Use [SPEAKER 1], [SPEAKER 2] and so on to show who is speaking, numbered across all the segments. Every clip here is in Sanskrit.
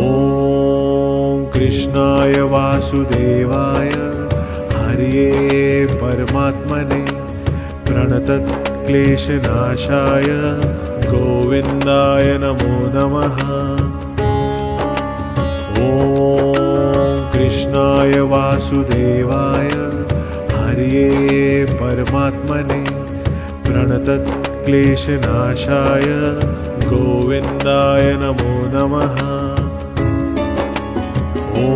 [SPEAKER 1] ॐ कृष्णाय वासुदेवाय हरये परमात्मने प्रणतक्लेशनाशाय गोविन्दाय नमो नमः। ॐ कृष्णाय वासुदेवाय हरये परमात्मने प्रणतक्लेशनाशाय गोविन्दाय नमो नमः। ॐ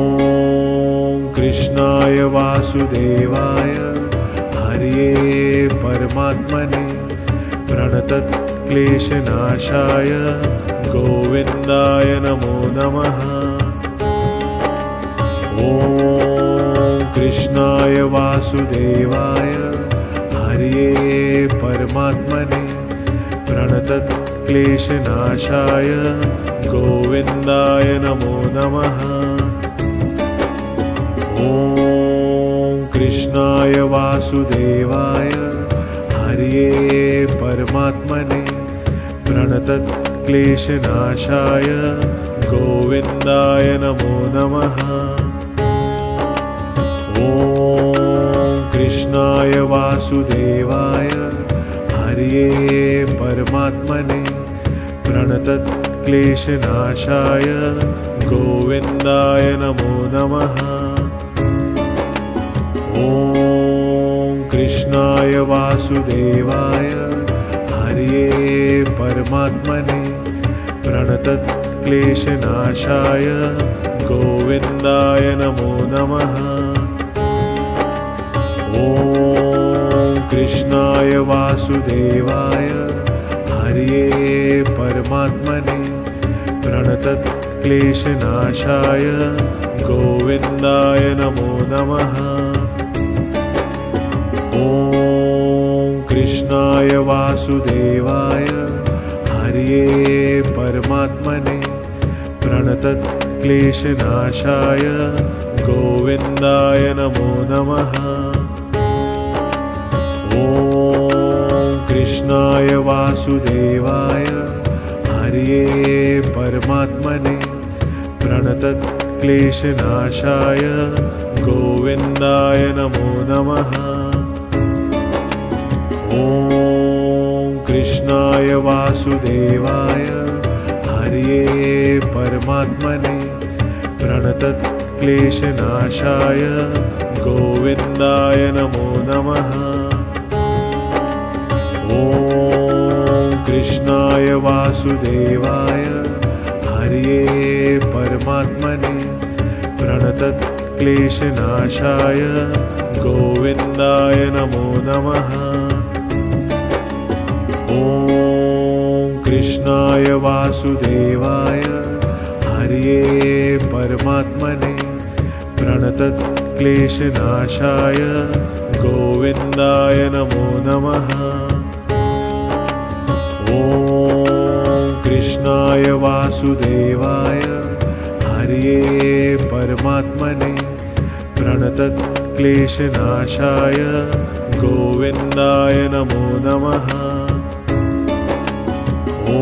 [SPEAKER 1] कृष्णाय वासुदेवाय हरये परमात्मने प्रणतक्लेशनाशाय गोविन्दाय नमो नमः। ॐ कृष्णाय वासुदेवाय हरये परमात्मने प्रणतक्लेशनाशाय गोविन्दाय नमो नमः। ॐ कृष्णाय वासुदेवाय हरये परमात्मने प्रणतक्लेशनाशाय गोविन्दाय नमो नमः। ॐ कृष्णाय वासुदेवाय हरये परमात्मने प्रणतक्लेशनाशाय गोविन्दाय नमो नमः। ॐ कृष्णाय वासुदेवाय हरये परमात्मने प्रणतक्लेशनाशाय गोविन्दाय नमो नमः। ॐ कृष्णाय वासुदेवाय हरये परमात्मने प्रणतक्लेशनाशाय गोविन्दाय नमो नमः। ॐ कृष्णाय वासुदेवाय हरये परमात्मने प्रणतक्लेशनाशाय गोविन्दाय नमो नमः। ॐ कृष्णाय वासुदेवाय हरये परमात्मने प्रणतक्लेशनाशाय गोविन्दाय नमो नमः। ॐ कृष्णाय वासुदेवाय हरये परमात्मने प्रणतक्लेशनाशाय गोविन्दाय नमो नमः। ॐ कृष्णाय वासुदेवाय हरये परमात्मने प्रणतक्लेशनाशाय गोविन्दाय नमो नमः। ॐ कृष्णाय वासुदेवाय हरये परमात्मने प्रणतक्लेशनाशाय गोविन्दाय नमो नमः। ॐ कृष्णाय वासुदेवाय हरये परमात्मने प्रणतक्लेशनाशाय गोविन्दाय नमो नमः। ॐ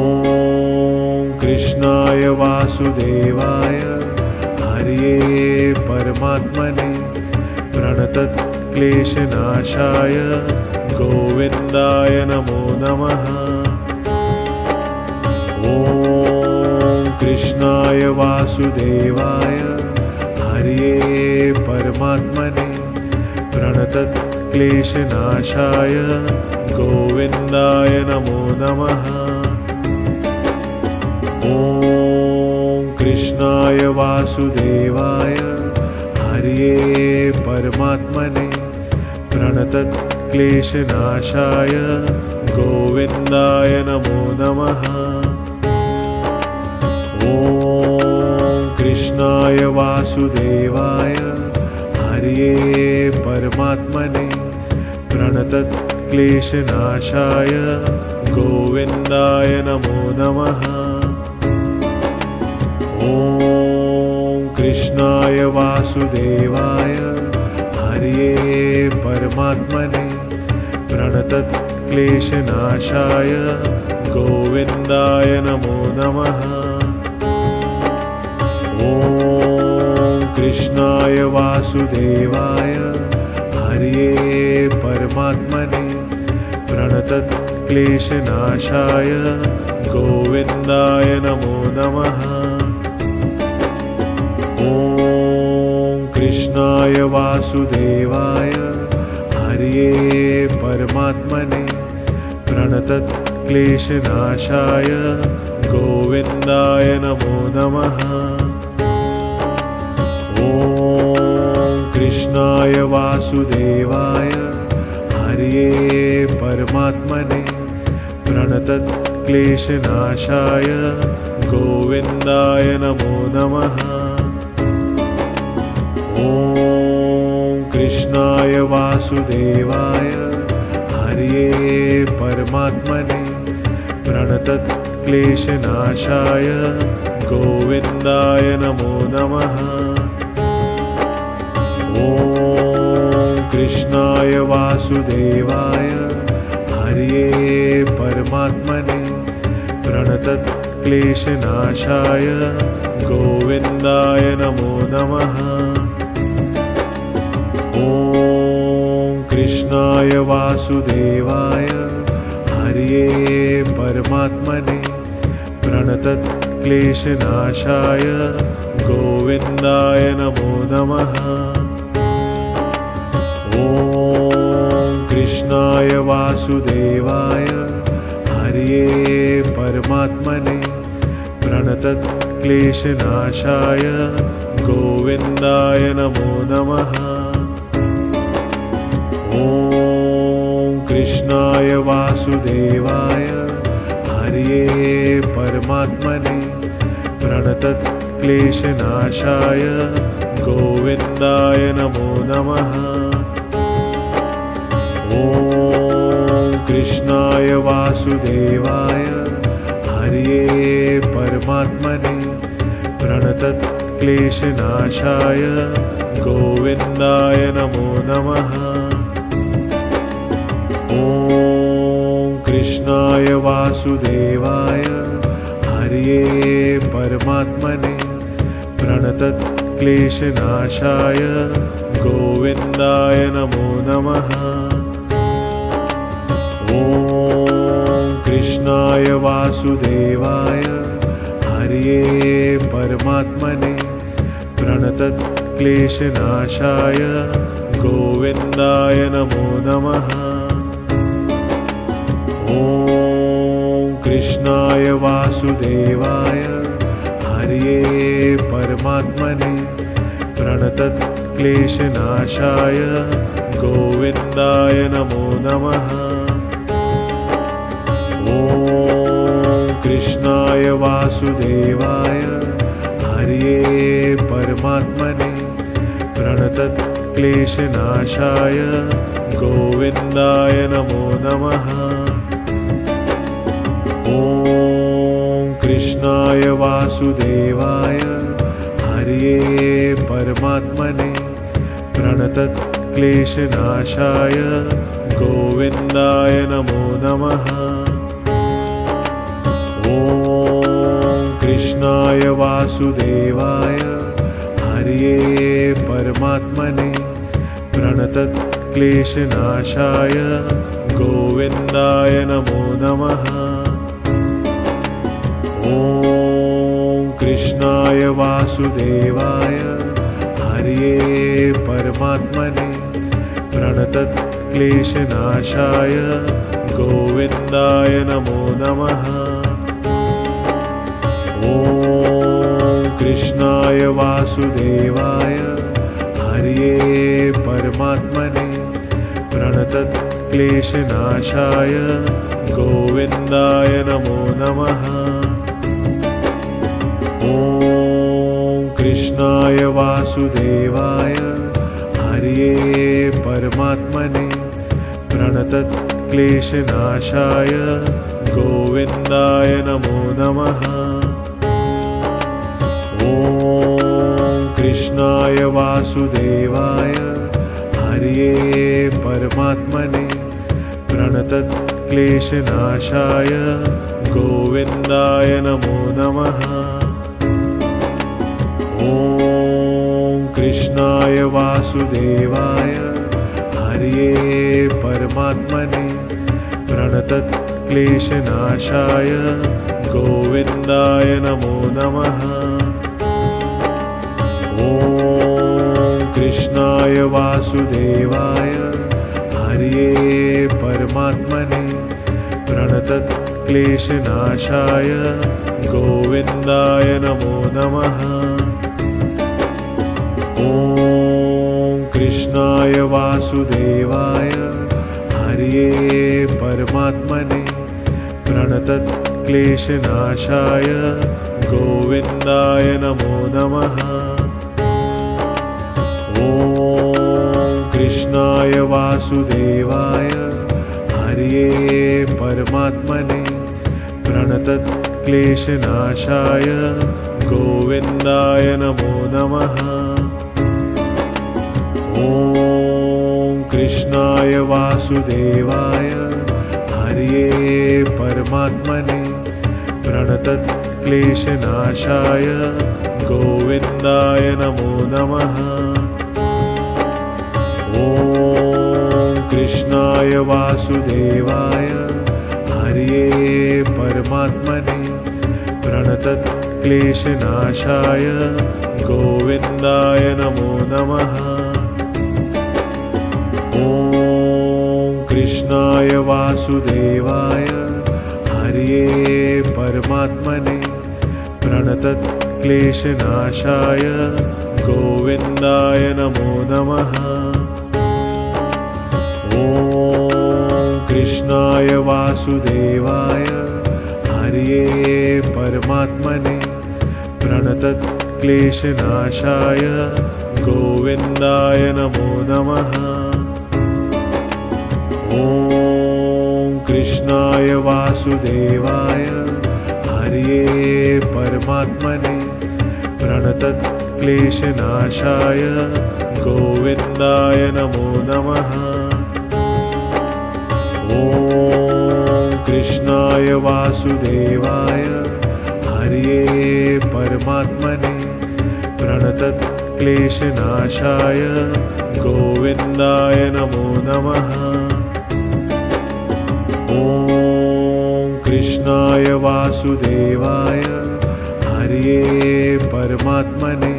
[SPEAKER 1] कृष्णाय वासुदेवाय हरये परमात्मने प्रणतक्लेशनाशाय गोविन्दाय नमो नमः। ॐ कृष्णाय वासुदेवाय हरये परमात्मने प्रणतक्लेशनाशाय गोविन्दाय नमो नमः। ॐ कृष्णाय वासुदेवाय हरये परमात्मने प्रणतक्लेशनाशाय गोविन्दाय नमो नमः। ॐ कृष्णाय वासुदेवाय हरये परमात्मने प्रणतक्लेशनाशाय गोविन्दाय नमो नमः। ॐ कृष्णाय वासुदेवाय हरये परमात्मने प्रणतक्लेशनाशाय गोविन्दाय नमो नमः। ॐ कृष्णाय वासुदेवाय हरये परमात्मने प्रणतक्लेशनाशाय गोविन्दाय नमो नमः। ॐ कृष्णाय वासुदेवाय हरये परमात्मने प्रणतक्लेशनाशाय गोविन्दाय नमो नमः। ॐ कृष्णाय वासुदेवाय हरये परमात्मने प्रणतक्लेशनाशाय गोविन्दाय नमो नमः। ॐ कृष्णाय वासुदेवाय हरये परमात्मने प्रणतक्लेशनाशाय गोविन्दाय नमो नमः। ॐ कृष्णाय वासुदेवाय हरये परमात्मने प्रणतक्लेशनाशाय गोविन्दाय नमो नमः। ॐ कृष्णाय वासुदेवाय हरये परमात्मने प्रणतक्लेशनाशाय गोविन्दाय नमो नमः। ॐ कृष्णाय वासुदेवाय हरये परमात्मने प्रणतक्लेशनाशाय गोविन्दाय नमो नमः। ॐ कृष्णाय वासुदेवाय हरये परमात्मने प्रणतक्लेशनाशाय गोविन्दाय नमो नमः। ॐ कृष्णाय वासुदेवाय हरये परमात्मने प्रणतक्लेशनाशाय गोविन्दाय नमो नमः। ॐ कृष्णाय वासुदेवाय हरये परमात्मने प्रणतक्लेशनाशाय गोविन्दाय नमो नमः। ॐ कृष्णाय वासुदेवाय हरये परमात्मने प्रणतक्लेशनाशाय गोविन्दाय नमो नमः। ॐ कृष्णाय वासुदेवाय हरये परमात्मने प्रणतक्लेशनाशाय गोविन्दाय नमो नमः। ॐ कृष्णाय वासुदेवाय हरये परमात्मने प्रणतक्लेशनाशाय गोविन्दाय नमो नमः। ॐ कृष्णाय वासुदेवाय हरये परमात्मने प्रणतक्लेशनाशाय गोविन्दाय नमो नमः। ॐ कृष्णाय वासुदेवाय हरये परमात्मने प्रणतक्लेशनाशाय गोविन्दाय नमो नमः। ॐ कृष्णाय वासुदेवाय हरये परमात्मने प्रणतक्लेशनाशाय गोविन्दाय नमो नमः। ॐ कृष्णाय वासुदेवाय हरये परमात्मने प्रणतक्लेशनाशाय गोविन्दाय नमो नमः। ॐ कृष्णाय वासुदेवाय हरये परमात्मने प्रणतक्लेशनाशाय गोविन्दाय नमो नमः। ॐ कृष्णाय वासुदेवाय हरये परमात्मने प्रणतक्लेशनाशाय गोविन्दाय नमो नमः। ॐ कृष्णाय वासुदेवाय हरये परमात्मने प्रणतक्लेशनाशाय गोविन्दाय नमो नमः। ॐ कृष्णाय वासुदेवाय हरये परमात्मने प्रणतक्लेशनाशाय गोविन्दाय नमो नमः। ॐ कृष्णाय वासुदेवाय हरये परमात्मने प्रणतक्लेशनाशाय गोविन्दाय नमो नमः। ॐ कृष्णाय वासुदेवाय हरये परमात्मने प्रणतक्लेशनाशाय गोविन्दाय नमो नमः। ॐ कृष्णाय वासुदेवाय हरये परमात्मने प्रणतक्लेशनाशाय गोविन्दाय नमो नमः। ॐ कृष्णाय वासुदेवाय हरये परमात्मने प्रणतक्लेशनाशाय गोविन्दाय नमो नमः। ॐ कृष्णाय वासुदेवाय हरये परमात्मने प्रणतक्लेशनाशाय गोविन्दाय नमो नमः। ॐ कृष्णाय वासुदेवाय हरये परमात्मने प्रणतक्लेशनाशाय गोविन्दाय नमो नमः। ॐ कृष्णाय वासुदेवाय हरये परमात्मने प्रणतक्लेशनाशाय गोविन्दाय नमो नमः। ॐ कृष्णाय वासुदेवाय हरये परमात्मने प्रणतक्लेशनाशाय गोविन्दाय नमो नमः। ॐ कृष्णाय वासुदेवाय हरये परमात्मने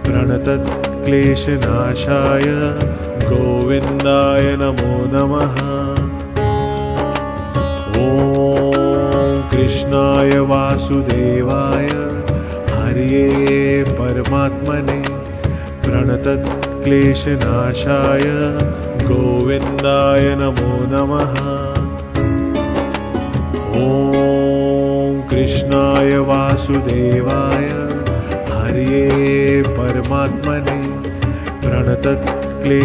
[SPEAKER 1] प्रणतक्लेशनाशाय गोविन्दाय नमो नमः। ॐ कृष्णाय वासुदेवाय हरये परमात्मने प्रणतक्लेशनाशाय गोविन्दाय नमो नमः। ॐ कृष्णाय वासुदेवाय हरये परमात्मने प्रणतक्लेशनाशाय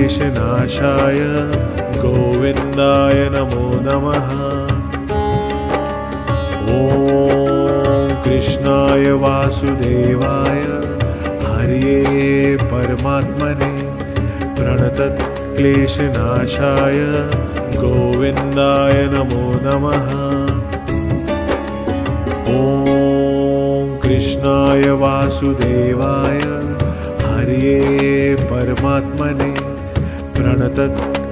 [SPEAKER 1] गोविन्दाय नमो नमः। ॐ कृष्णाय वासुदेवाय हरये परमात्मने प्रणतक्लेशनाशाय गोविन्दाय नमो नमः। ॐ कृष्णाय वासुदेवाय हरये परमात्मने प्रणतक्लेशनाशाय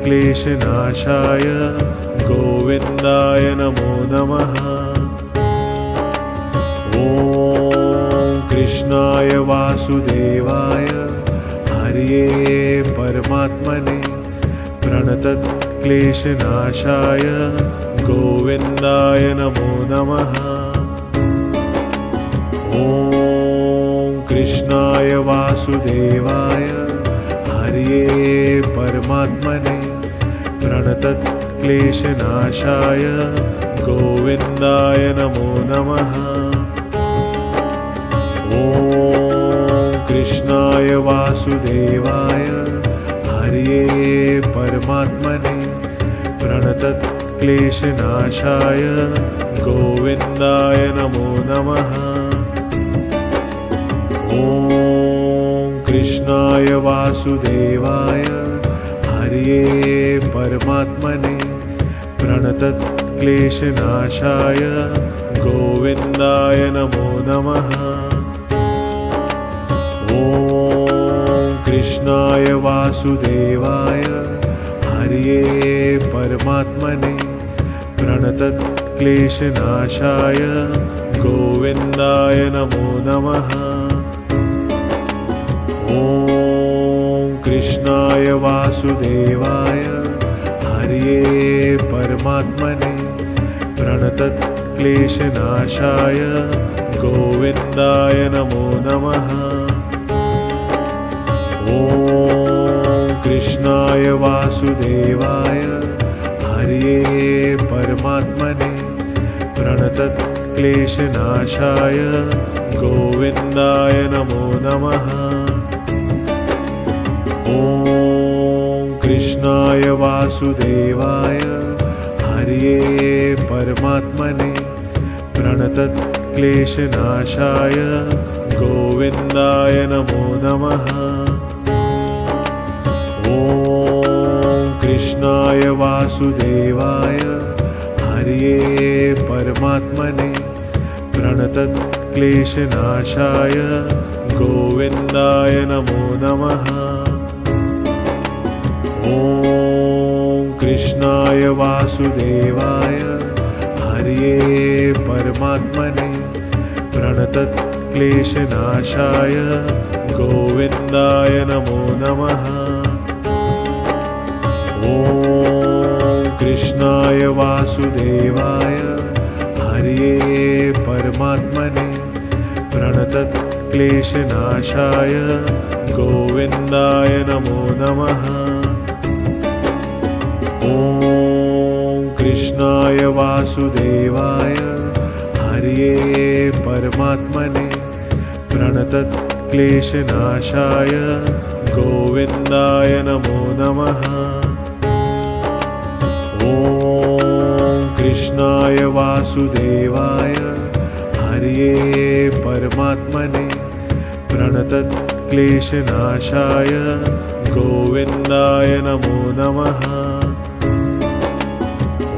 [SPEAKER 1] गोविन्दाय नमो नमः। ॐ कृष्णाय वासुदेवाय हरये परमात्मने प्रणतक्लेशनाशाय गोविन्दाय नमो नमः। ॐ कृष्णाय वासुदेवाय हरये परमात्मने प्रणतक्लेशनाशाय गोविन्दाय नमो नमः। ॐ कृष्णाय वासुदेवाय हरये परमात्मने प्रणतक्लेशनाशाय गोविन्दाय नमो नमः। ॐ कृष्णाय वासुदेवाय हरये परमात्मने प्रणतक्लेशनाशाय गोविन्दाय नमो नमः। ॐ कृष्णाय वासुदेवाय हरये परमात्मने प्रणतक्लेशनाशाय गोविन्दाय नमो नमः। ॐ कृष्णाय वासुदेवाय हरये परमात्मने प्रणतक्लेशनाशाय गोविन्दाय नमो नमः। ॐ कृष्णाय वासुदेवाय हरये परमात्मने प्रणतक्लेशनाशाय गोविन्दाय नमो नमः। ॐ कृष्णाय वासुदेवाय हरये परमात्मने प्रणतक्लेशनाशाय गोविन्दाय नमो नमः। ॐ कृष्णाय वासुदेवाय हरये परमात्मने प्रणतक्लेशनाशाय गोविन्दाय नमो नमः। ॐ कृष्णाय वासुदेवाय हरये परमात्मने प्रणतक्लेशनाशाय गोविन्दाय नमो नमः। ॐ कृष्णाय वासुदेवाय हरये परमात्मने प्रणतक्लेशनाशाय गोविन्दाय नमो नमः। ॐ कृष्णाय वासुदेवाय हरये परमात्मने प्रणतक्लेशनाशाय गोविन्दाय नमो नमः। ॐ कृष्णाय वासुदेवाय हरये परमात्मने प्रणतक्लेशनाशाय गोविन्दाय नमो नमः।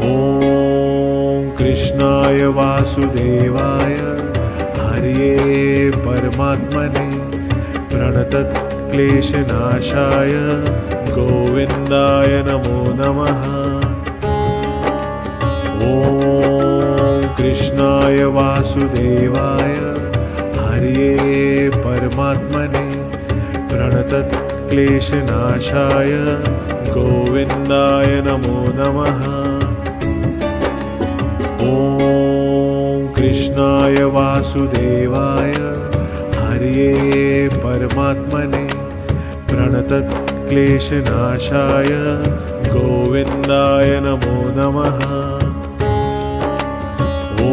[SPEAKER 1] ॐ कृष्णाय वासुदेवाय हरये परमात्मने प्रणतक्लेशनाशाय गोविन्दाय नमो नमः। ॐ कृष्णाय वासुदेवाय हरये परमात्मने प्रणतक्लेशनाशाय गोविन्दाय नमो नमः। ॐ कृष्णाय वासुदेवाय हरये परमात्मने प्रणतक्लेशनाशाय गोविन्दाय नमो नमः। ॐ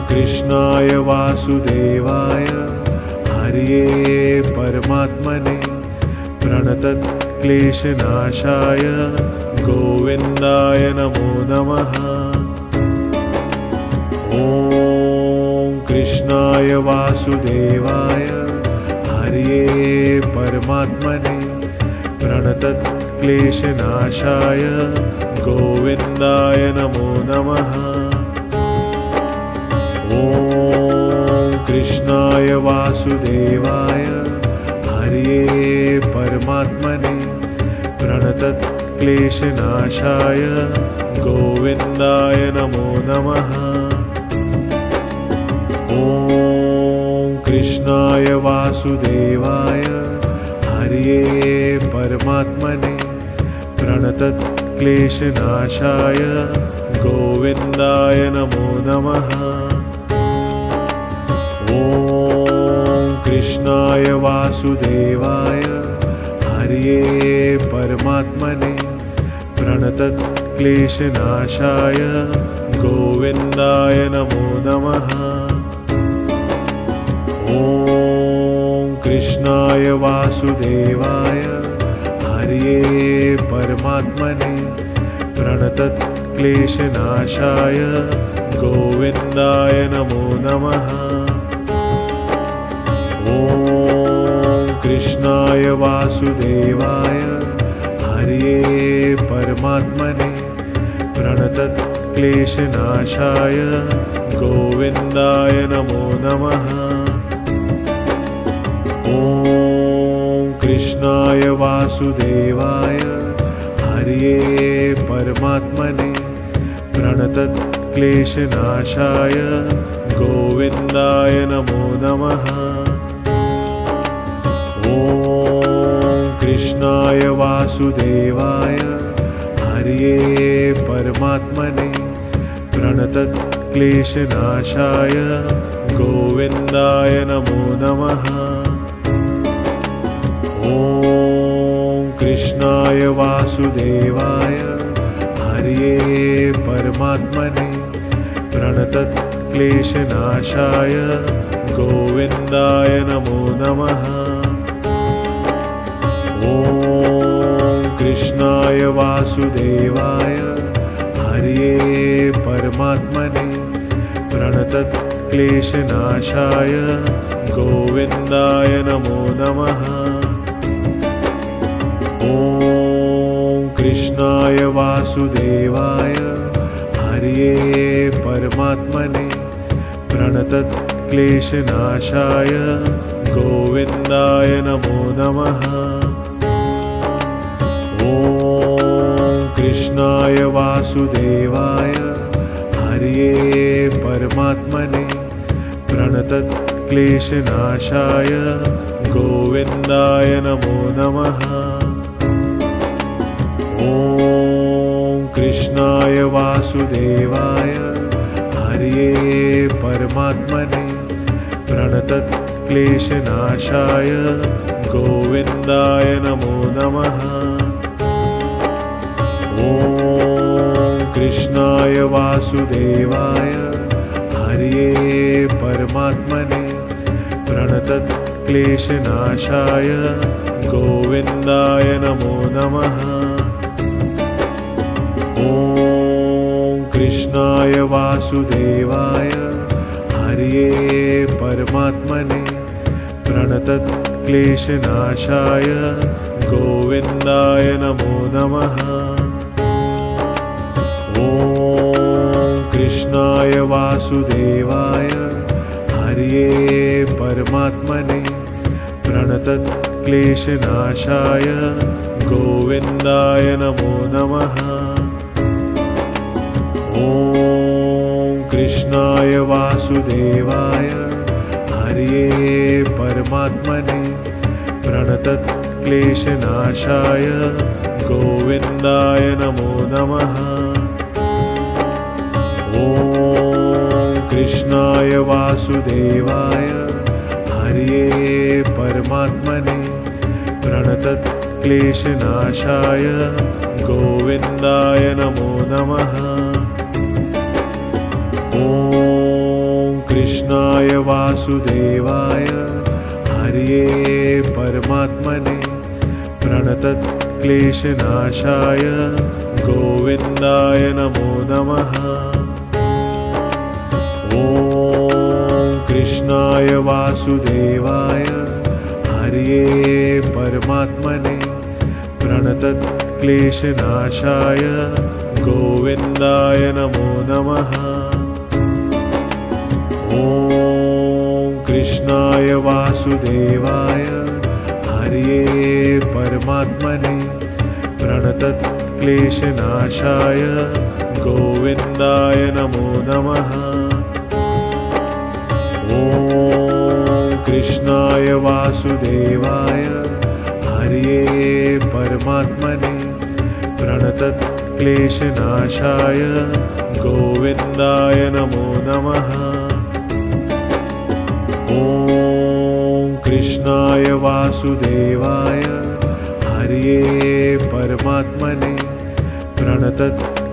[SPEAKER 1] कृष्णाय वासुदेवाय हरये परमात्मने प्रणतक्लेशनाशाय गोविन्दाय नमो नमः। ॐ कृष्णाय वासुदेवाय हरये परमात्मने प्रणतक्लेशनाशाय गोविन्दाय नमो नमः। ॐ कृष्णाय वासुदेवाय हरये परमात्मने प्रणतक्लेशनाशाय गोविन्दाय नमो नमः। ॐ कृष्णाय वासुदेवाय हरये परमात्मने प्रणतक्लेशनाशाय गोविन्दाय नमो नमः। ॐ कृष्णाय वासुदेवाय हरये परमात्मने प्रणतक्लेशनाशाय गोविन्दाय नमो नमः। ॐ कृष्णाय वासुदेवाय हरये परमात्मने प्रणतक्लेशनाशाय गोविन्दाय नमो नमः। ॐ कृष्णाय वासुदेवाय हरये परमात्मने प्रणतक्लेशनाशाय गोविन्दाय नमो नमः। ॐ कृष्णाय वासुदेवाय हरये परमात्मने प्रणतक्लेशनाशाय गोविन्दाय नमो नमः। ॐ कृष्णाय वासुदेवाय हरये परमात्मने प्रणतक्लेशनाशाय गोविन्दाय नमो नमः। ॐ कृष्णाय वासुदेवाय हरये परमात्मने प्रणतक्लेशनाशाय गोविन्दाय नमो नमः। ॐ कृष्णाय वासुदेवाय हरये परमात्मने प्रणतक्लेशनाशाय गोविन्दाय नमो नमः। ॐ कृष्णाय वासुदेवाय हरये परमात्मने प्रणतक्लेशनाशाय गोविन्दाय नमो नमः। ॐ कृष्णाय वासुदेवाय हरये परमात्मने प्रणतक्लेशनाशाय गोविन्दाय नमो नमः। ॐ कृष्णाय वासुदेवाय हरये परमात्मने प्रणतक्लेशनाशाय गोविन्दाय नमो नमः। ॐ कृष्णाय वासुदेवाय हरये परमात्मने प्रणतक्लेशनाशाय गोविन्दाय नमो नमः। ॐ कृष्णाय वासुदेवाय हरये परमात्मने प्रणतक्लेशनाशाय गोविन्दाय नमो नमः। ॐ कृष्णाय वासुदेवाय हरये परमात्मने प्रणतक्लेशनाशाय गोविन्दाय नमो नमः। ॐ कृष्णाय वासुदेवाय हरये परमात्मने प्रणतक्लेशनाशाय गोविन्दाय नमो नमः। ॐ कृष्णाय वासुदेवाय हरये परमात्मने प्रणतक्लेशनाशाय गोविन्दाय नमो नमः। ॐ कृष्णाय वासुदेवाय हरये परमात्मने प्रणतक्लेशनाशाय गोविन्दाय नमो नमः। ॐ कृष्णाय वासुदेवाय हरये परमात्मने प्रणतक्लेशनाशाय गोविन्दाय नमो नमः। ॐ कृष्णाय वासुदेवाय हरये परमात्मने प्रणतक्लेशनाशाय गोविन्दाय नमो नमः। ॐ कृष्णाय वासुदेवाय हरये परमात्मने प्रणतक्लेशनाशाय गोविन्दाय नमो नमः। ॐ कृष्णाय वासुदेवाय हरये परमात्मने प्रणतक्लेशनाशाय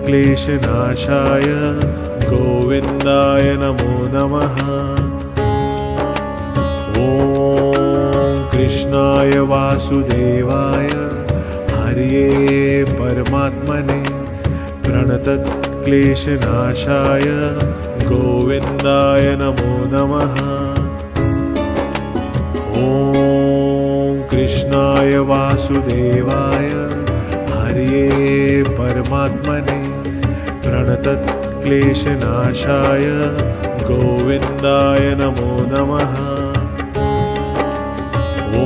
[SPEAKER 1] गोविन्दाय नमो नमः। ॐ कृष्णाय वासुदेवाय हरये परमात्मने प्रणतक्लेशनाशाय गोविन्दाय नमो नमः। ॐ कृष्णाय वासुदेवाय हरये परमात्मने प्रणतक्लेशनाशाय गोविन्दाय नमो नमः। ॐ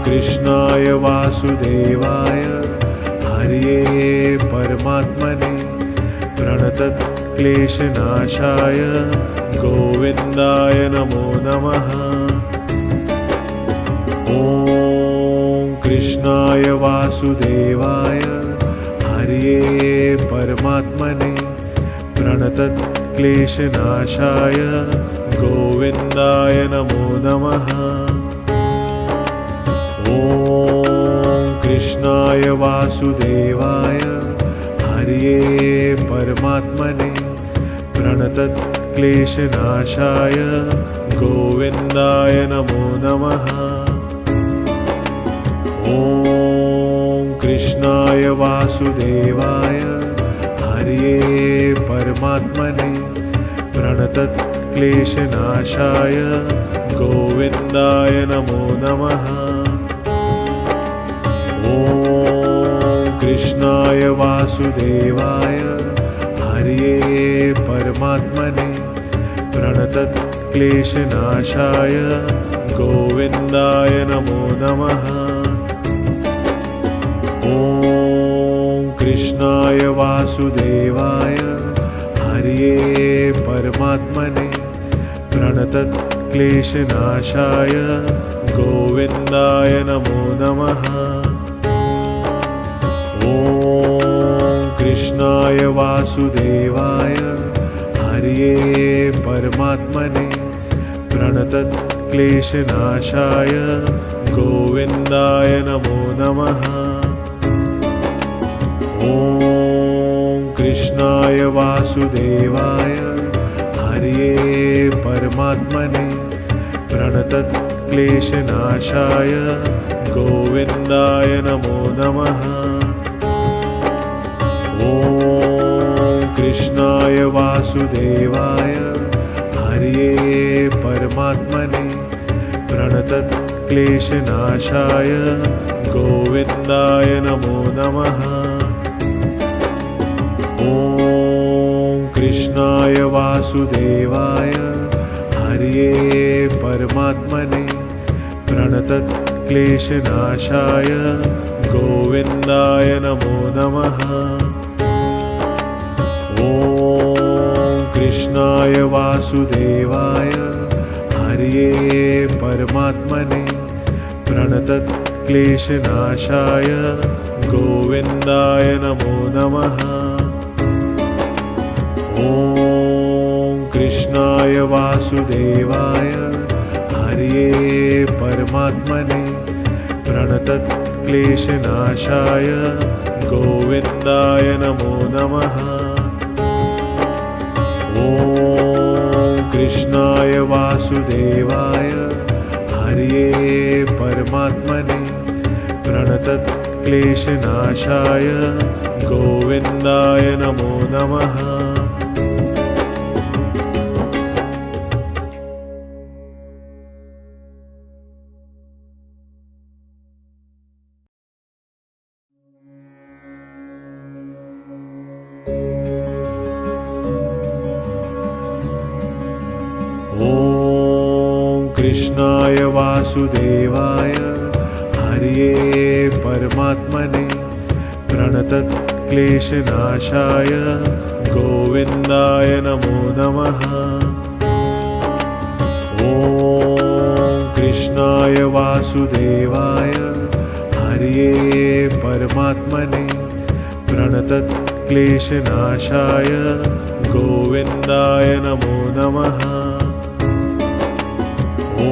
[SPEAKER 1] कृष्णाय वासुदेवाय हरये परमात्मने प्रणतक्लेशनाशाय गोविन्दाय नमो नमः। ॐ कृष्णाय वासुदेवाय हरये परमात्मने प्रणतक्लेशनाशाय गोविन्दाय नमो नमः। ॐ कृष्णाय वासुदेवाय हरये परमात्मने प्रणतक्लेशनाशाय गोविन्दाय नमो नमः। ॐ कृष्णाय वासुदेवाय हरये परमात्मने प्रणतक्लेशनाशाय गोविन्दाय नमो नमः। ॐ कृष्णाय वासुदेवाय हरये परमात्मने प्रणतक्लेशनाशाय गोविन्दाय नमो नमः। ॐ कृष्णाय वासुदेवाय हरये परमात्मने प्रणतक्लेशनाशाय गोविन्दाय नमो नमः। ॐ कृष्णाय वासुदेवाय हरये परमात्मने प्रणतक्लेशनाशाय गोविन्दाय नमो नमः। ॐ कृष्णाय वासुदेवाय हरये परमात्मने प्रणतक्लेशनाशाय गोविन्दाय नमो नमः। ॐ कृष्णाय वासुदेवाय हरये परमात्मने प्रणतक्लेशनाशाय गोविन्दाय नमो नमः। ॐ कृष्णाय वासुदेवाय हरये परमात्मने प्रणतक्लेशनाशाय गोविन्दाय नमो नमः। ॐ कृष्णाय वासुदेवाय हरये परमात्मने प्रणतक्लेशनाशाय गोविन्दाय नमो नमः। ॐ कृष्णाय वासुदेवाय हरये परमात्मने प्रणतक्लेशनाशाय गोविन्दाय नमो नमः। ॐ कृष्णाय वासुदेवाय हरये परमात्मने प्रणतक्लेशनाशाय गोविन्दाय नमो नमः। ॐ कृष्णाय वासुदेवाय हरये परमात्मने प्रणतक्लेशनाशाय गोविन्दाय नमो नमः। ॐ कृष्णाय वासुदेवाय हरये परमात्मने प्रणतक्लेशनाशाय गोविन्दाय नमो नमः। ॐ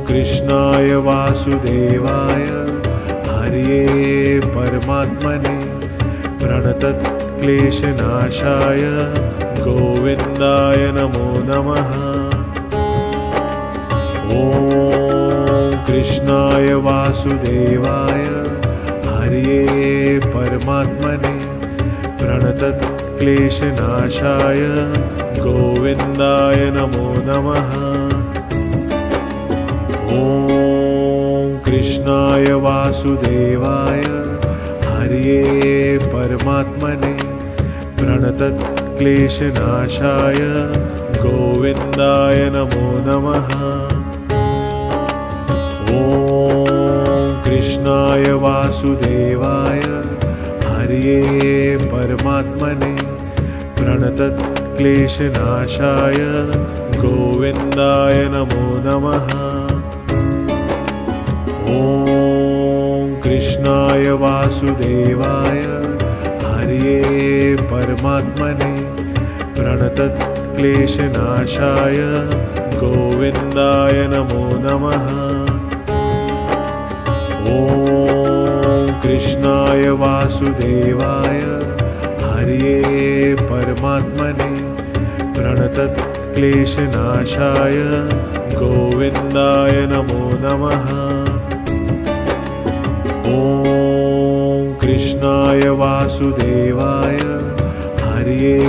[SPEAKER 1] कृष्णाय वासुदेवाय हरये परमात्मने प्रणतक्लेशनाशाय गोविन्दाय नमो नमः। ॐ कृष्णाय वासुदेवाय हरये परमात्मने प्रणतक्लेशनाशाय गोविन्दाय नमो नमः। ॐ कृष्णाय वासुदेवाय हरये परमात्मने प्रणतक्लेशनाशाय गोविन्दाय नमो नमः। ॐ कृष्णाय वासुदेवाय हरये परमात्मने प्रणतक्लेशनाशाय गोविन्दाय नमो नमः। ॐ कृष्णाय वासुदेवाय हरये परमात्मने प्रणतक्लेशनाशाय गोविन्दाय नमो नमः। ॐ कृष्णाय वासुदेवाय हरये परमात्मने प्रणतक्लेशनाशाय गोविन्दाय नमो नमः। ॐ कृष्णाय वासुदेवाय हरये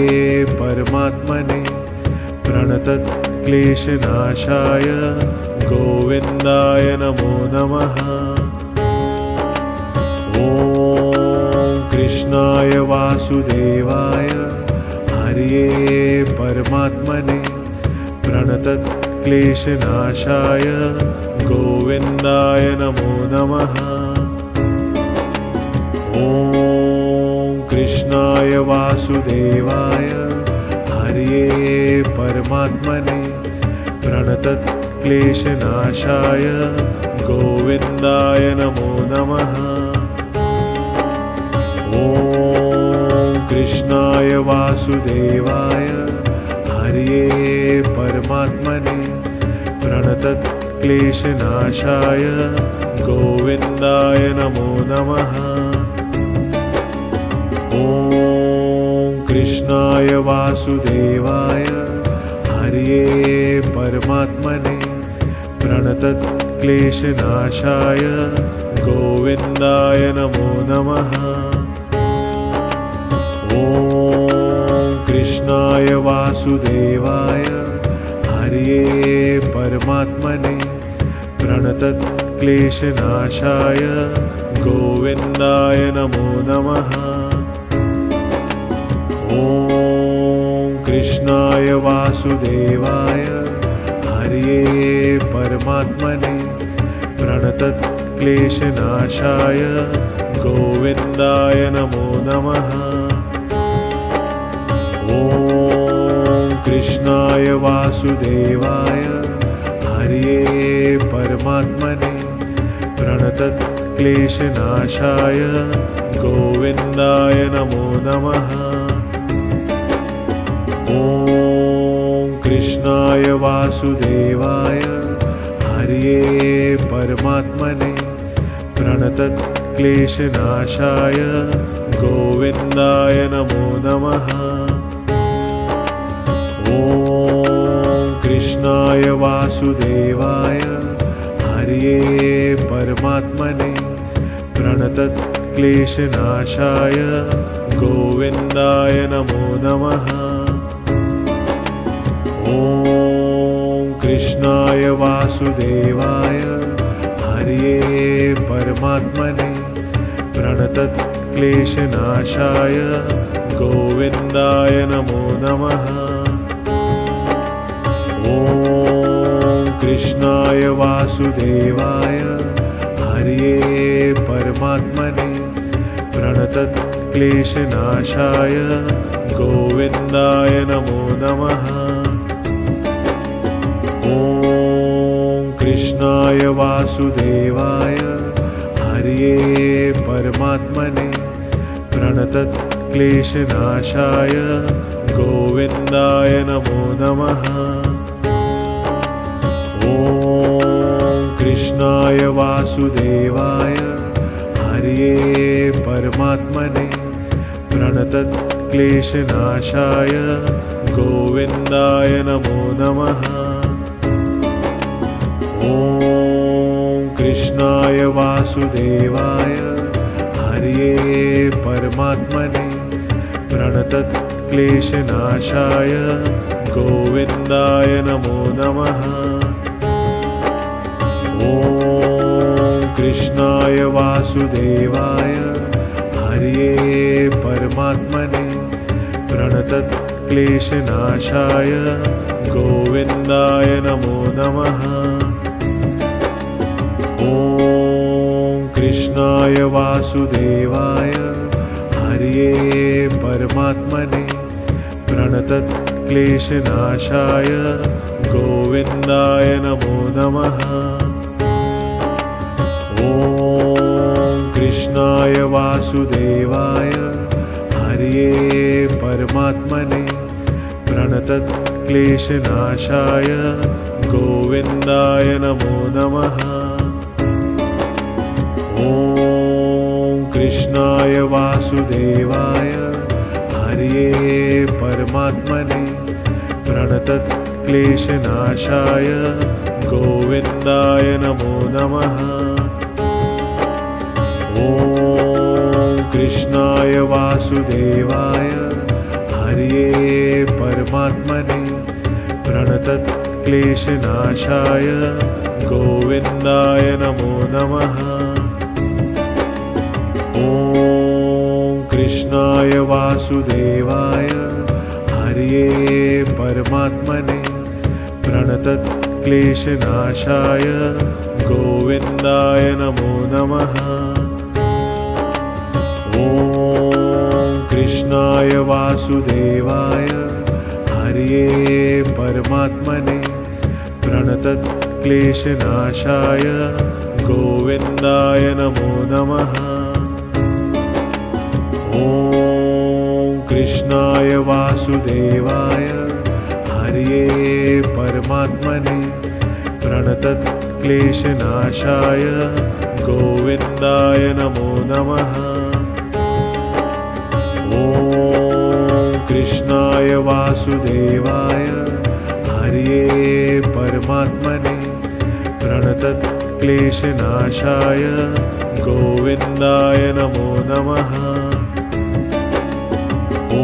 [SPEAKER 1] परमात्मने प्रणतक्लेशनाशाय गोविन्दाय नमो नमः। ॐ कृष्णाय वासुदेवाय हरये परमात्मने प्रणतक्लेशनाशाय गोविन्दाय नमो नमः। ॐ कृष्णाय वासुदेवाय हरये परमात्मने प्रणतक्लेशनाशाय गोविन्दाय नमो नमः। ॐ कृष्णाय वासुदेवाय हरये परमात्मने प्रणतक्लेशनाशाय गोविन्दाय नमो नमः। ॐ कृष्णाय वासुदेवाय हरये परमात्मने प्रणतक्लेशनाशाय गोविन्दाय नमो नमः। ॐ कृष्णाय वासुदेवाय हरये परमात्मने प्रणतक्लेशनाशाय गोविन्दाय नमो नमः। ॐ कृष्णाय वासुदेवाय हरये परमात्मने प्रणतक्लेशनाशाय गोविन्दाय नमो नमः। ॐ कृष्णाय वासुदेवाय हरये परमात्मने प्रणतक्लेशनाशाय गोविन्दाय नमो नमः। ॐ कृष्णाय वासुदेवाय हरये परमात्मने प्रणतक्लेशनाशाय गोविन्दाय नमो नमः। ॐ कृष्णाय वासुदेवाय हरये परमात्मने प्रणतक्लेशनाशाय गोविन्दाय नमो नमः। ॐ कृष्णाय वासुदेवाय हरये परमात्मने प्रणतक्लेशनाशाय गोविन्दाय नमो नमः। ॐ कृष्णाय वासुदेवाय हरये परमात्मने प्रणतक्लेशनाशाय गोविन्दाय नमो नमः। ॐ कृष्णाय वासुदेवाय हरये परमात्मने प्रणतक्लेशनाशाय गोविन्दाय नमो नमः। ॐ कृष्णाय वासुदेवाय हरये परमात्मने प्रणतक्लेशनाशाय गोविन्दाय नमो नमः। ॐ कृष्णाय वासुदेवाय हरये परमात्मने प्रणतक्लेशनाशाय गोविन्दाय नमो नमः। ॐ कृष्णाय वासुदेवाय हरये परमात्मने प्रणतक्लेशनाशाय गोविन्दाय नमो नमः। ॐ कृष्णाय वासुदेवाय हरये परमात्मने प्रणतक्लेशनाशाय गोविन्दाय नमो नमः। ॐ कृष्णाय वासुदेवाय हरये परमात्मने प्रणतक्लेशनाशाय गोविन्दाय नमो नमः। ॐ कृष्णाय वासुदेवाय हरये परमात्मने प्रणतक्लेशनाशाय गोविन्दाय नमो नमः। ॐ कृष्णाय वासुदेवाय हरये परमात्मने प्रणतक्लेशनाशाय गोविन्दाय नमो नमः। ॐ कृष्णाय वासुदेवाय हरये परमात्मने प्रणतक्लेशनाशाय गोविन्दाय नमो नमः। ॐ कृष्णाय वासुदेवाय हरये परमात्मने प्रणतक्लेशनाशाय गोविन्दाय नमो नमः। ॐ कृष्णाय वासुदेवाय हरये परमात्मने प्रणतक्लेशनाशाय गोविन्दाय नमो नमः। ॐ कृष्णाय वासुदेवाय हरये परमात्मने प्रणतक्लेशनाशाय गोविन्दाय नमो नमः। ॐ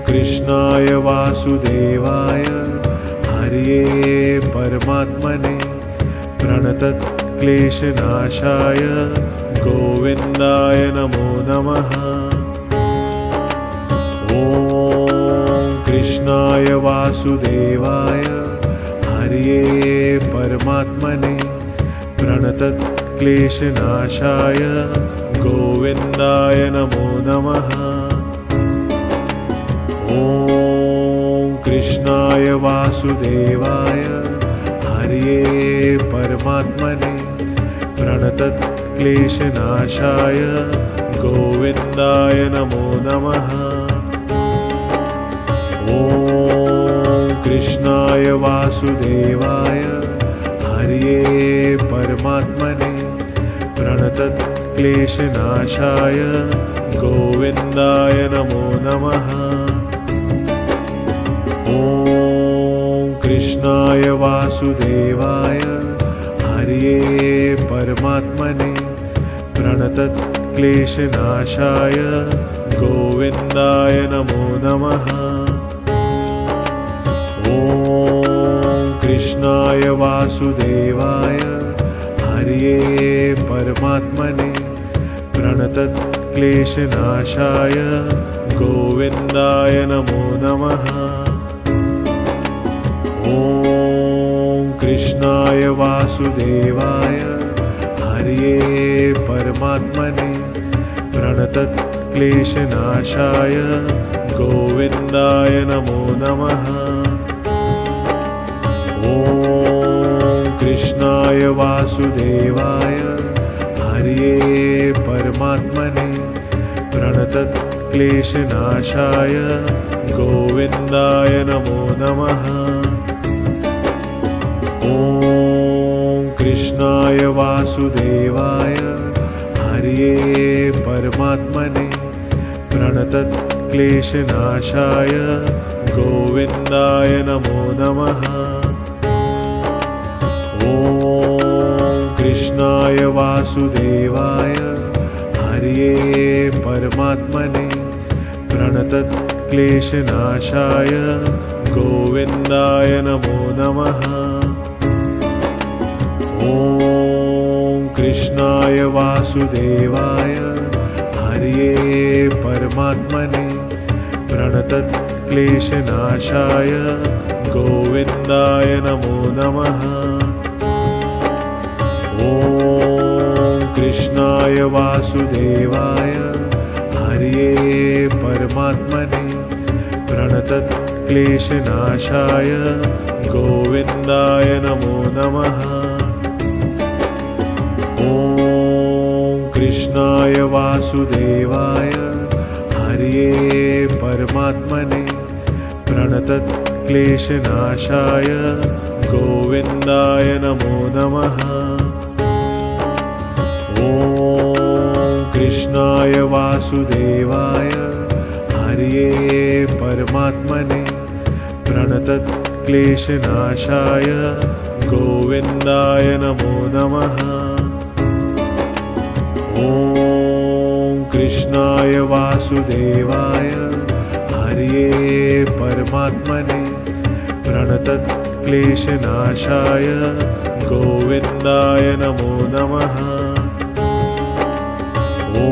[SPEAKER 1] कृष्णाय वासुदेवाय हरये परमात्मने प्रणतक्लेशनाशाय गोविन्दाय नमो नमः। ॐ कृष्णाय वासुदेवाय हरये परमात्मने प्रणतक्लेशनाशाय गोविन्दाय नमो नमः। ॐ कृष्णाय वासुदेवाय हरये परमात्मने प्रणतक्लेशनाशाय गोविन्दाय नमो नमः। ॐ कृष्णाय वासुदेवाय हरये परमात्मने प्रणतक्लेशनाशाय गोविन्दाय नमो नमः। ॐ कृष्णाय वासुदेवाय हरये परमात्मने प्रणतक्लेशनाशाय गोविन्दाय नमो नमः। ॐ कृष्णाय वासुदेवाय हरये परमात्मने प्रणतक्लेशनाशाय गोविन्दाय नमो नमः। ॐ कृष्णाय वासुदेवाय हरये परमात्मने प्रणतक्लेशनाशाय गोविन्दाय नमो नमः। ॐ कृष्णाय वासुदेवाय हरये परमात्मने प्रणतक्लेशनाशाय गोविन्दाय नमो नमः। ॐ कृष्णाय वासुदेवाय हरये परमात्मने प्रणतक्लेशनाशाय गोविन्दाय नमो नमः। ॐ कृष्णाय वासुदेवाय हरये परमात्मने प्रणतक्लेशनाशाय गोविन्दाय नमो नमः। ॐ कृष्णाय वासुदेवाय हरये परमात्मने प्रणतक्लेशनाशाय प्रणतक्लेशनाशाय गोविन्दाय नमो नमः। ॐ कृष्णाय वासुदेवाय हरये परमात्मने प्रणतक्लेशनाशाय गोविन्दाय नमो नमः। ॐ कृष्णाय वासुदेवाय हरये परमात्मने प्रणतक्लेशनाशाय गोविन्दाय नमो नमः। ॐ कृष्णाय वासुदेवाय हरये परमात्मने प्रणतक्लेशनाशाय गोविन्दाय नमो नमः। ॐ कृष्णाय वासुदेवाय हरये परमात्मने प्रणतक्लेशनाशाय गोविन्दाय नमो नमः। ॐ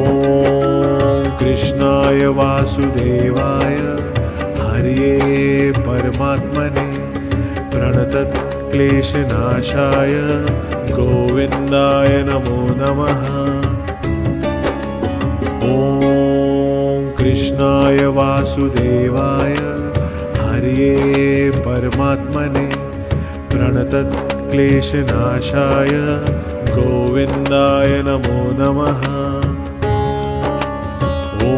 [SPEAKER 1] कृष्णाय वासुदेवाय हरये परमात्मने प्रणतक्लेशनाशाय गोविन्दाय नमो नमः। ॐ कृष्णाय वासुदेवाय हरये परमात्मने प्रणतक्लेशनाशाय गोविन्दाय नमो नमः। ॐ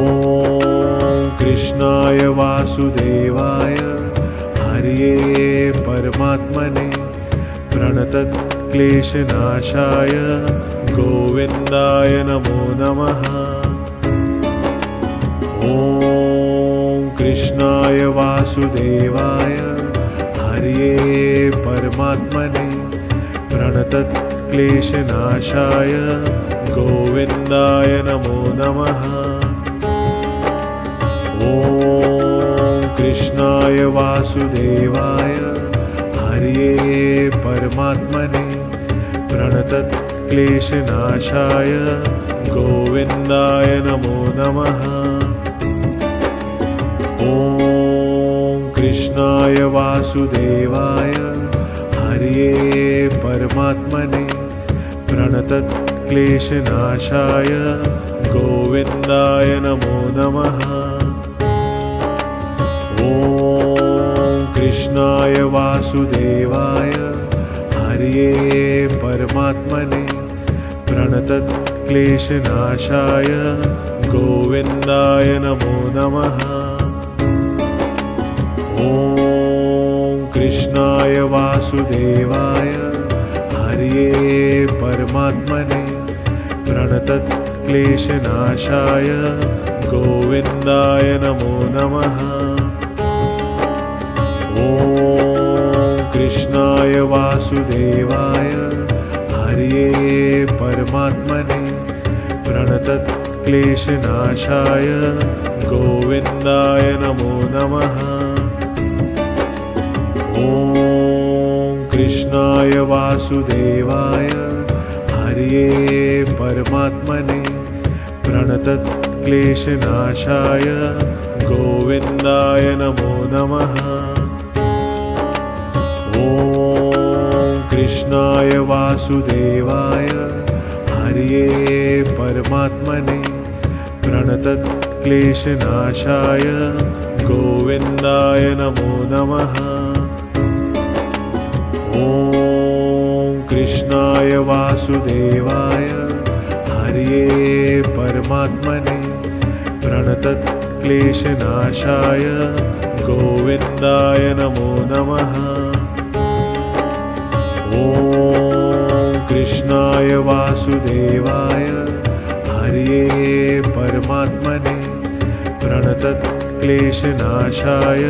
[SPEAKER 1] कृष्णाय वासुदेवाय हरये परमात्मने प्रणतक्लेशनाशाय गोविन्दाय नमो नमः। ॐ कृष्णाय वासुदेवाय हरये परमात्मने प्रणतक्लेशनाशाय गोविन्दाय नमो नमः। ॐ कृष्णाय वासुदेवाय हरये परमात्मने प्रणतक्लेशनाशाय गोविन्दाय नमो नमः। ॐ कृष्णाय वासुदेवाय हरये परमात्मने प्रणतक्लेशनाशाय गोविन्दाय नमो नमः। ॐ कृष्णाय वासुदेवाय हरये परमात्मने प्रणतक्लेशनाशाय गोविन्दाय नमो नमः। ॐ कृष्णाय वासुदेवाय हरये परमात्मने प्रणतक्लेशनाशाय गोविन्दाय नमो नमः। ॐ कृष्णाय वासुदेवाय हरये परमात्मने प्रणतक्लेशनाशाय गोविन्दाय नमो नमः। ॐ कृष्णाय वासुदेवाय हरये परमात्मने प्रणतक्लेशनाशाय गोविन्दाय नमो नमः। ॐ कृष्णाय वासुदेवाय हरये परमात्मने प्रणतक्लेशनाशाय गोविन्दाय नमो नमः। ॐ कृष्णाय वासुदेवाय हरये परमात्मने प्रणतक्लेशनाशाय गोविन्दाय नमो नमः। ॐ कृष्णाय वासुदेवाय हरये परमात्मने प्रणतक्लेशनाशाय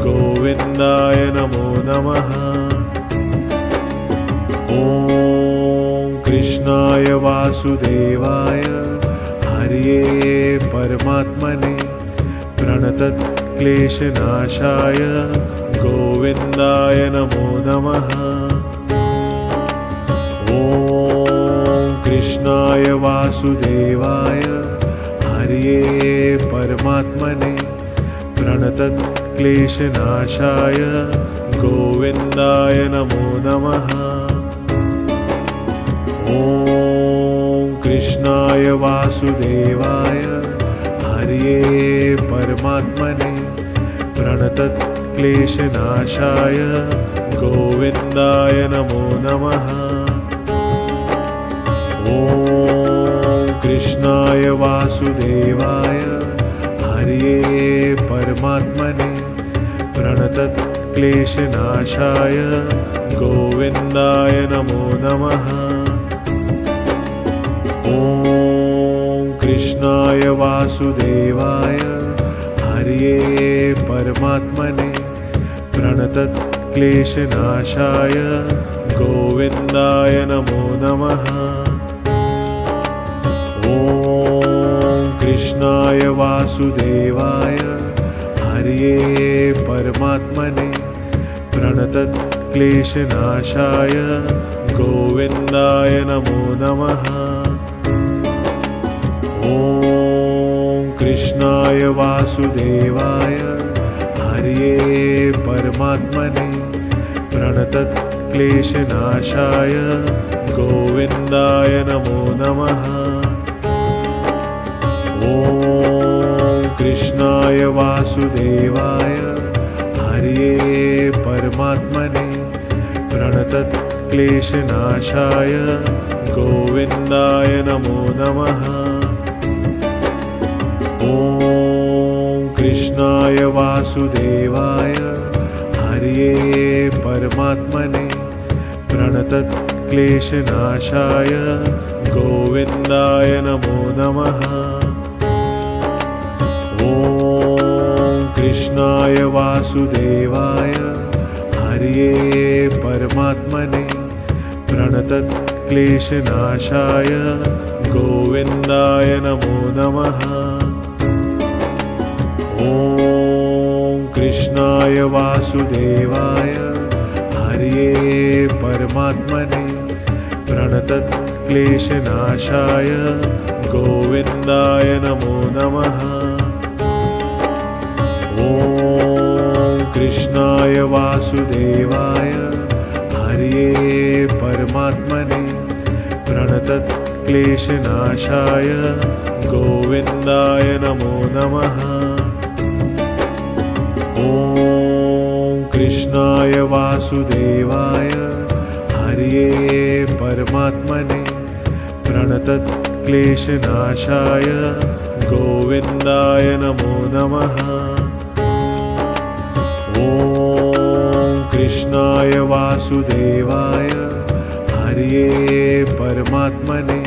[SPEAKER 1] गोविन्दाय नमो नमः। ॐ कृष्णाय वासुदेवाय हरये परमात्मने प्रणतक्लेशनाशाय गोविन्दाय नमो नमः। ॐ कृष्णाय वासुदेवाय हरये परमात्मने प्रणतक्लेशनाशाय प्रणतक्लेशनाशाय गोविन्दाय नमो नमः। ॐ कृष्णाय वासुदेवाय हरये परमात्मने प्रणतक्लेशनाशाय गोविन्दाय नमो नमः। ॐ कृष्णाय वासुदेवाय हरये परमात्मने प्रणतक्लेशनाशाय गोविन्दाय नमो नमः। ॐ कृष्णाय वासुदेवाय हरये परमात्मने प्रणतक्लेशनाशाय गोविन्दाय नमो नमः। ॐ कृष्णाय वासुदेवाय हरये परमात्मने प्रणतक्लेशनाशाय गोविन्दाय नमो नमः। ॐ कृष्णाय वासुदेवाय हरये परमात्मने प्रणतक्लेशनाशाय गोविन्दाय नमो नमः। ॐ कृष्णाय वासुदेवाय हरये परमात्मने प्रणतक्लेशनाशाय गोविन्दाय नमो नमः। ॐ कृष्णाय वासुदेवाय हरये परमात्मने प्रणतक्लेशनाशाय गोविन्दाय नमो नमः। ॐ कृष्णाय वासुदेवाय हरये परमात्मने प्रणतक्लेशनाशाय गोविन्दाय नमो नमः। ॐ कृष्णाय वासुदेवाय हरये परमात्मने प्रणतक्लेशनाशाय गोविन्दाय नमो नमः। ॐ कृष्णाय वासुदेवाय हरये परमात्मने प्रणतक्लेशनाशाय गोविन्दाय नमो नमः। ॐ कृष्णाय वासुदेवाय हरये परमात्मने प्रणतक्लेशनाशाय गोविन्दाय नमो नमः। ॐ कृष्णाय वासुदेवाय हरये परमात्मने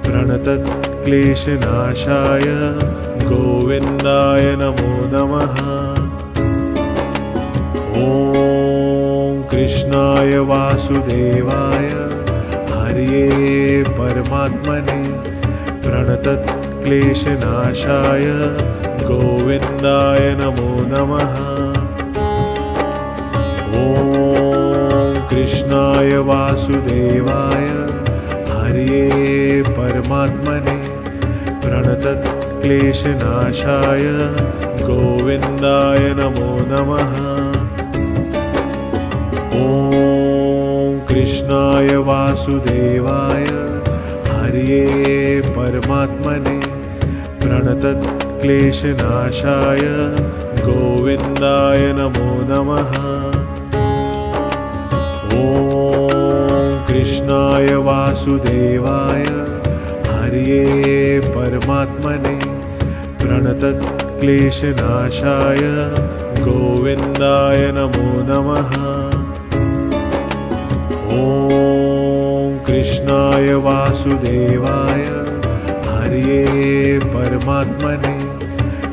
[SPEAKER 1] प्रणतक्लेशनाशाय गोविन्दाय नमो नमः। ॐ कृष्णाय वासुदेवाय हरये परमात्मने प्रणतक्लेशनाशाय गोविन्दाय नमो नमः। ॐ कृष्णाय वासुदेवाय हरये परमात्मने प्रणतक्लेशनाशाय गोविन्दाय नमो नमः। ॐ कृष्णाय वासुदेवाय हरये परमात्मने प्रणतक्लेशनाशाय गोविन्दाय नमो नमः। ॐ कृष्णाय वासुदेवाय हरये परमात्मने प्रणतक्लेशनाशाय गोविन्दाय नमो नमः। ॐ कृष्णाय वासुदेवाय हरये परमात्मने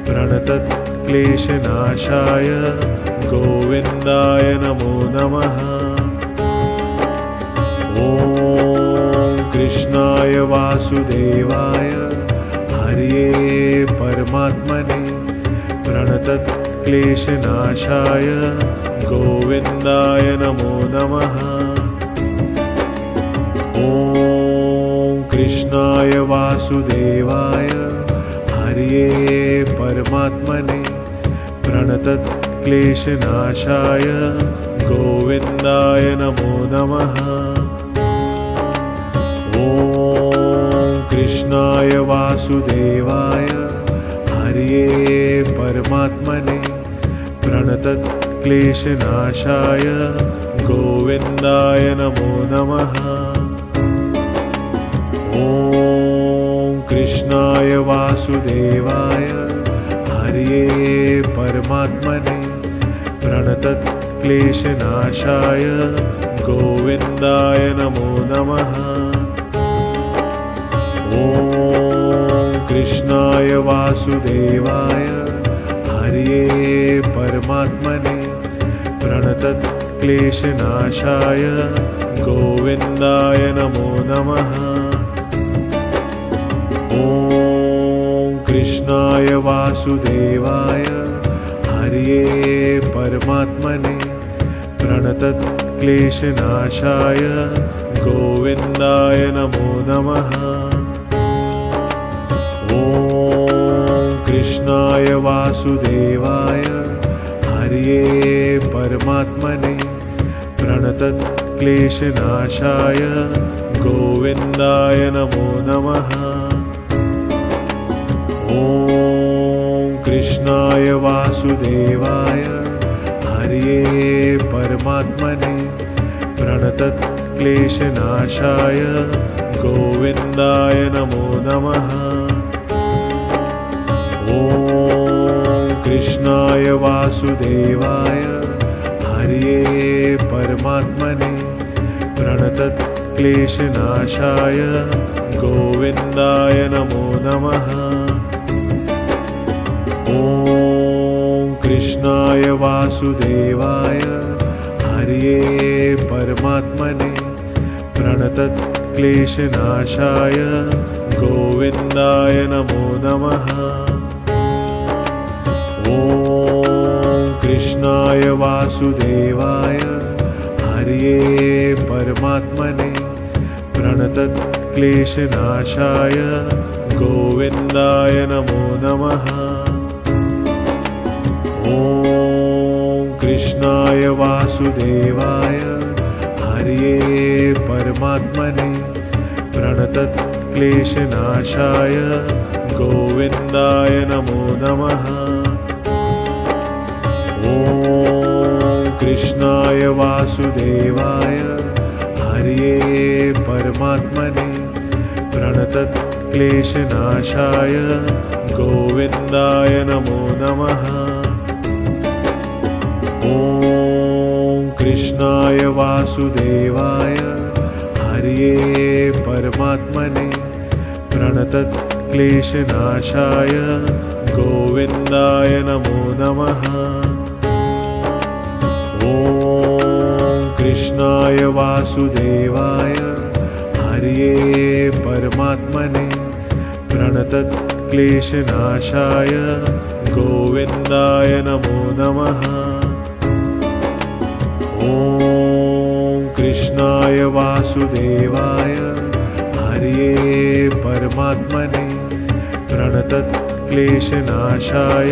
[SPEAKER 1] प्रणतक्लेशनाशाय गोविन्दाय नमो नमः। ॐ कृष्णाय वासुदेवाय हरये परमात्मने प्रणतक्लेशनाशाय गोविन्दाय नमो नमः। ॐ कृष्णाय वासुदेवाय हरये परमात्मने प्रणतक्लेशनाशाय गोविन्दाय नमो नमः। ॐ कृष्णाय वासुदेवाय हरये परमात्मने प्रणतक्लेशनाशाय गोविन्दाय नमो नमः। ॐ कृष्णाय वासुदेवाय हरये परमात्मने प्रणतक्लेशनाशाय गोविन्दाय नमो नमः। ॐ कृष्णाय वासुदेवाय हरये परमात्मने प्रणतक्लेशनाशाय गोविन्दाय नमो नमः। ॐ कृष्णाय वासुदेवाय हरये परमात्मने प्रणतक्लेशनाशाय गोविन्दाय नमो नमः। ॐ कृष्णाय वासुदेवाय हरये परमात्मने प्रणतक्लेशनाशाय गोविन्दाय नमो नमः। ॐ कृष्णाय वासुदेवाय हरये परमात्मने प्रणतक्लेशनाशाय गोविन्दाय नमो नमः। ॐ कृष्णाय वासुदेवाय हरये परमात्मने प्रणतक्लेशनाशाय गोविन्दाय नमो नमः। ॐ कृष्णाय वासुदेवाय हरये परमात्मने प्रणतक्लेशनाशाय गोविन्दाय नमो नमः। ॐ कृष्णाय वासुदेवाय हरये परमात्मने प्रणतक्लेशनाशाय गोविन्दाय नमो नमः। ॐ कृष्णाय वासुदेवाय हरये परमात्मने प्रणतक्लेशनाशाय गोविन्दाय नमो नमः। ॐ कृष्णाय वासुदेवाय हरये परमात्मने प्रणतक्लेशनाशाय गोविन्दाय नमो नमः। ॐ कृष्णाय वासुदेवाय हरये परमात्मने प्रणतक्लेशनाशाय गोविन्दाय नमो नमः। ॐ कृष्णाय वासुदेवाय हरये परमात्मने प्रणतक्लेशनाशाय गोविन्दाय नमो नमः। ॐ कृष्णाय वासुदेवाय हरये परमात्मने प्रणतक्लेशनाशाय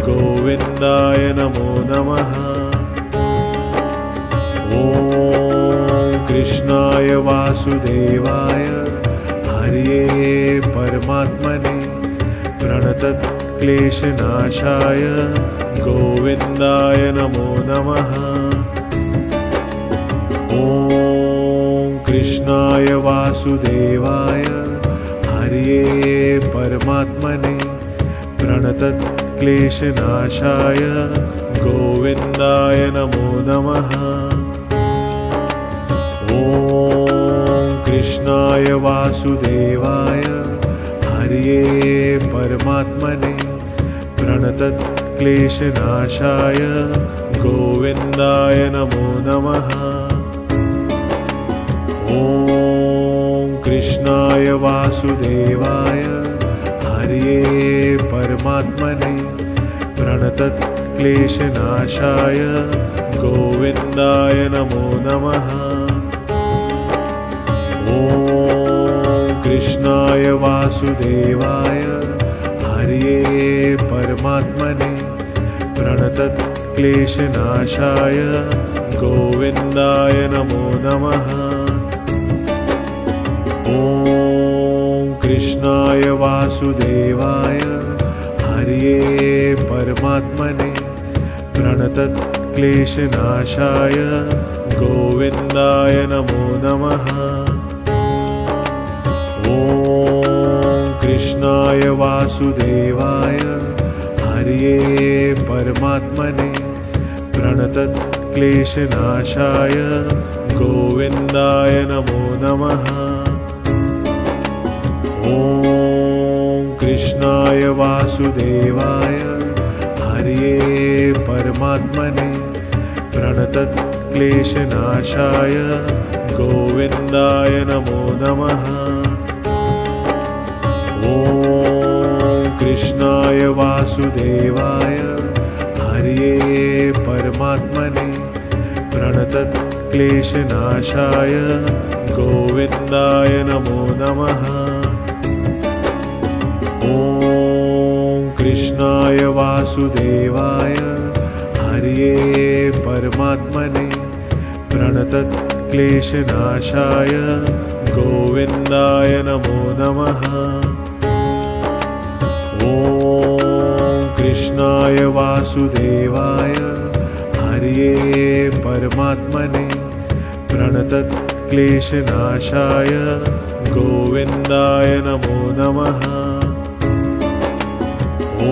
[SPEAKER 1] गोविन्दाय नमो नमः। ॐ कृष्णाय वासुदेवाय हरये परमात्मने प्रणतक्लेशनाशाय गोविन्दाय नमो नमः। ॐ कृष्णाय वासुदेवाय हरये परमात्मने प्रणतक्लेशनाशाय गोविन्दाय नमो नमः। ॐ कृष्णाय वासुदेवाय हरये परमात्मने प्रणतक्लेशनाशाय गोविन्दाय नमो नमः। ॐ कृष्णाय वासुदेवाय हरये परमात्मने प्रणतक्लेशनाशाय गोविन्दाय नमो नमः। ॐ कृष्णाय वासुदेवाय हरये परमात्मने प्रणतक्लेशनाशाय गोविन्दाय नमो नमः। ॐ कृष्णाय वासुदेवाय हरये परमात्मने प्रणतक्लेशनाशाय गोविन्दाय नमो नमः। ॐ कृष्णाय वासुदेवाय हरये परमात्मने प्रणतक्लेशनाशाय गोविन्दाय नमो नमः। ॐ कृष्णाय वासुदेवाय हरये परमात्मने प्रणतक्लेशनाशाय गोविन्दाय नमो नमः। ॐ कृष्णाय वासुदेवाय हरये परमात्मने प्रणतक्लेशनाशाय गोविन्दाय नमो नमः। ॐ कृष्णाय वासुदेवाय हरये परमात्मने प्रणतक्लेशनाशाय गोविन्दाय नमो नमः। ॐ कृष्णाय वासुदेवाय हरये परमात्मने प्रणतक्लेशनाशाय गोविन्दाय नमो नमः। ॐ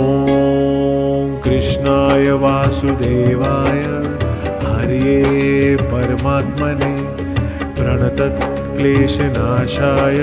[SPEAKER 1] कृष्णाय वासुदेवाय हरये परमात्मने प्रणतक्लेशनाशाय